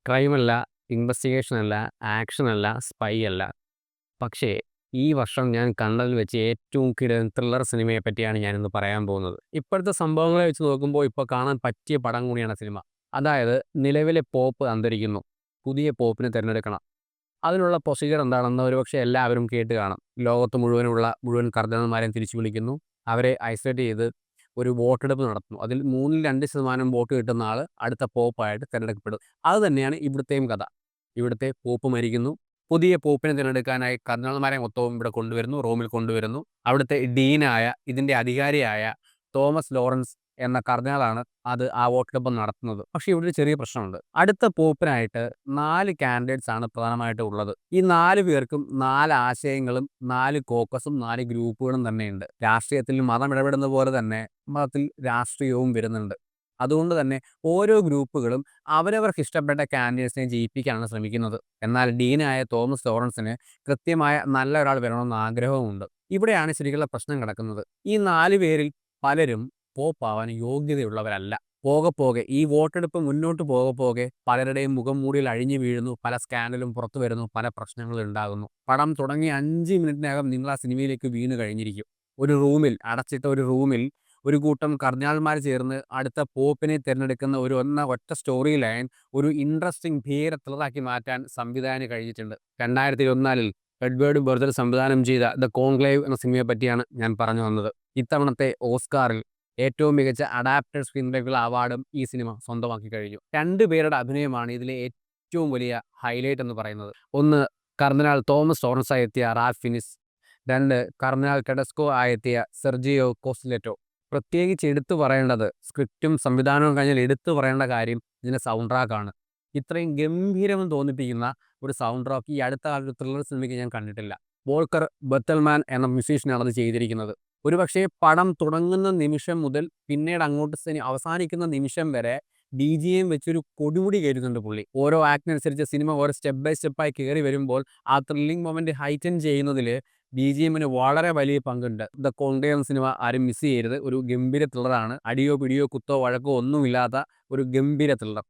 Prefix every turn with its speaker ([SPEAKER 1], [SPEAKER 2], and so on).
[SPEAKER 1] ക്രൈമല്ല, ഇൻവെസ്റ്റിഗേഷനല്ല, ആക്ഷനല്ല, spy അല്ല. പക്ഷേ ഈ വർഷം ഞാൻ കണ്ടതിൽ വെച്ച് ഏറ്റവും കിടിലൻ ത്രില്ലർ സിനിമയെ പറ്റിയാണ് ഞാനിന്ന് പറയാൻ പോകുന്നത്. ഇപ്പോഴത്തെ സംഭവങ്ങളെ വെച്ച് നോക്കുമ്പോൾ ഇപ്പോൾ കാണാൻ പറ്റിയ പടം കൂടിയാണ് സിനിമ. അതായത് നിലവിലെ പോപ്പ് അന്തരിക്കുന്നു. പുതിയ പോപ്പിനെ തിരഞ്ഞെടുക്കണം. അതിനുള്ള പ്രൊസീജിയർ എന്താണെന്ന് ഒരുപക്ഷെ എല്ലാവരും കേട്ട് കാണും. ലോകത്ത് മുഴുവൻ കർദിനാൾമാരെയും തിരിച്ചു വിളിക്കുന്നു. അവരെ ഐസൊലേറ്റ് ചെയ്ത് ഒരു വോട്ടെടുപ്പ് നടത്തുന്നു. അതിൽ 2% വോട്ട് കിട്ടുന്ന ആൾ അടുത്ത പോപ്പായിട്ട് തിരഞ്ഞെടുക്കപ്പെടും. അത് തന്നെയാണ് ഇവിടുത്തെയും കഥ. ഇവിടുത്തെ പോപ്പ് മരിക്കുന്നു. പുതിയ പോപ്പിനെ തിരഞ്ഞെടുക്കാനായി കർദിനാൾമാരെ മൊത്തവും ഇവിടെ കൊണ്ടുവരുന്നു, റോമിൽ കൊണ്ടുവരുന്നു. അവിടുത്തെ ഡീനായ ഇതിൻ്റെ അധികാരിയായ തോമസ് ലോറൻസ് എന്ന കർദിനാളാണ് ആ വോട്ടെടുപ്പ് നടത്തുന്നത്. പക്ഷേ ഇവിടെ ഒരു ചെറിയ പ്രശ്നമുണ്ട്. അടുത്ത പോപ്പിനായിട്ട് 4 കാൻഡിഡേറ്റ്സ് ആണ് പ്രധാനമായിട്ടും ഉള്ളത്. ഈ 4 പേർക്കും 4 ആശയങ്ങളും 4 കോക്കസും 4 ഗ്രൂപ്പുകളും തന്നെയുണ്ട്. രാഷ്ട്രീയത്തിൽ മതം ഇടപെടുന്ന പോലെ തന്നെ മതത്തിൽ രാഷ്ട്രീയവും വരുന്നുണ്ട്. അതുകൊണ്ട് തന്നെ ഓരോ ഗ്രൂപ്പുകളും അവരവർക്ക് ഇഷ്ടപ്പെട്ട കാൻഡിഡേറ്റ്സിനെ ജയിപ്പിക്കാനാണ് ശ്രമിക്കുന്നത്. എന്നാൽ ഡീനായ തോമസ് ലോറൻസിന് കൃത്യമായ നല്ല ഒരാൾ വരണമെന്ന് ആഗ്രഹവുമുണ്ട്. ഇവിടെയാണ് ശരിക്കുള്ള പ്രശ്നം കിടക്കുന്നത്. ഈ 4 പേരിൽ പലരും പോപ്പാവാൻ യോഗ്യതയുള്ളവരല്ല. പോകെ ഈ വോട്ടെടുപ്പ് മുന്നോട്ട് പോകെ പലരുടെയും മുഖംമൂടിയിൽ അഴിഞ്ഞു വീഴുന്നു. പല സ്കാൻഡലും പുറത്തു വരുന്നു. പല പ്രശ്നങ്ങളും ഉണ്ടാകുന്നു. പടം തുടങ്ങി 5 മിനിറ്റിനകം നിങ്ങൾ ആ സിനിമയിലേക്ക് വീണ് കഴിഞ്ഞിരിക്കും. അടച്ചിട്ട ഒരു റൂമിൽ ഒരു കൂട്ടം കർദിനാൾമാർ ചേർന്ന് അടുത്ത പോപ്പിനെ തിരഞ്ഞെടുക്കുന്ന ഒറ്റ സ്റ്റോറി ലൈൻ ഒരു ഇൻട്രസ്റ്റിംഗ് ഭീകര ത്രില്ലറാക്കി മാറ്റാൻ സംവിധായകന് കഴിഞ്ഞിട്ടുണ്ട്. 2014 എഡ്വേർഡ് ബെർജർ സംവിധാനം ചെയ്ത ദ കോൺക്ലേവ് എന്ന സിനിമയെ പറ്റിയാണ് ഞാൻ പറഞ്ഞു വന്നത്. ഇത്തവണത്തെ ഓസ്കാറിൽ ഏറ്റവും മികച്ച അഡാപ്റ്റഡ് സ്ക്രീൻ പ്ലേക്കുള്ള അവാർഡും ഈ സിനിമ സ്വന്തമാക്കി കഴിഞ്ഞു. 2 പേരുടെ അഭിനയമാണ് ഇതിലെ ഏറ്റവും വലിയ ഹൈലൈറ്റ് എന്ന് പറയുന്നത്. ഒന്ന് കർദിനാൾ തോമസ് ലോറൻസ് ആയെത്തിയ റാൽഫ് ഫിനിസ്, 2 കർദിനാൾ ടെഡസ്കോ ആയെത്തിയ സെർജിയോ കോസ്ലെറ്റോ. പ്രത്യേകിച്ച് എടുത്തു പറയേണ്ടത് സ്ക്രിപ്റ്റും സംവിധാനവും കഴിഞ്ഞാൽ എടുത്തു പറയേണ്ട കാര്യം ഇതിൻ്റെ സൗണ്ട് ട്രാക്കാണ്. ഇത്രയും ഗംഭീരം തോന്നിപ്പിക്കുന്ന ഒരു സൗണ്ട് ട്രാക്ക് ഈ അടുത്ത കാലത്ത് ത്രില്ലർ സിനിമയ്ക്ക് ഞാൻ കണ്ടിട്ടില്ല. വോൾക്കർ ബെത്തൽമാൻ എന്ന മ്യൂസീഷ്യനാണ് അത് ചെയ്തിരിക്കുന്നത്. ഒരുപക്ഷേ പടം തുടങ്ങുന്ന നിമിഷം മുതൽ പിന്നീട് അങ്ങോട്ട് അവസാനിക്കുന്ന നിമിഷം വരെ BGM വെച്ചൊരു കൊടുമുടി കയറ്റുന്നുണ്ട് പുള്ളി. ഓരോ ആക്ടിനനുസരിച്ച് സിനിമ ഓരോ സ്റ്റെപ്പ് ബൈ സ്റ്റെപ്പായി കയറി വരുമ്പോൾ ആ ത്രില്ലിംഗ് മൊമെന്റ് ഹൈറ്റൻ ചെയ്യുന്നതിൽ BGMന് വളരെ വലിയ പങ്കുണ്ട്. ദ കോൺക്ലേവ് എന്ന സിനിമ ആരും മിസ് ചെയ്യരുത്. ഒരു ഗംഭീര ത്രില്ലറാണ്. അടിയോ പിടിയോ കുത്തോ വഴക്കോ ഒന്നുമില്ലാത്ത ഒരു ഗംഭീര ത്രില്ലർ.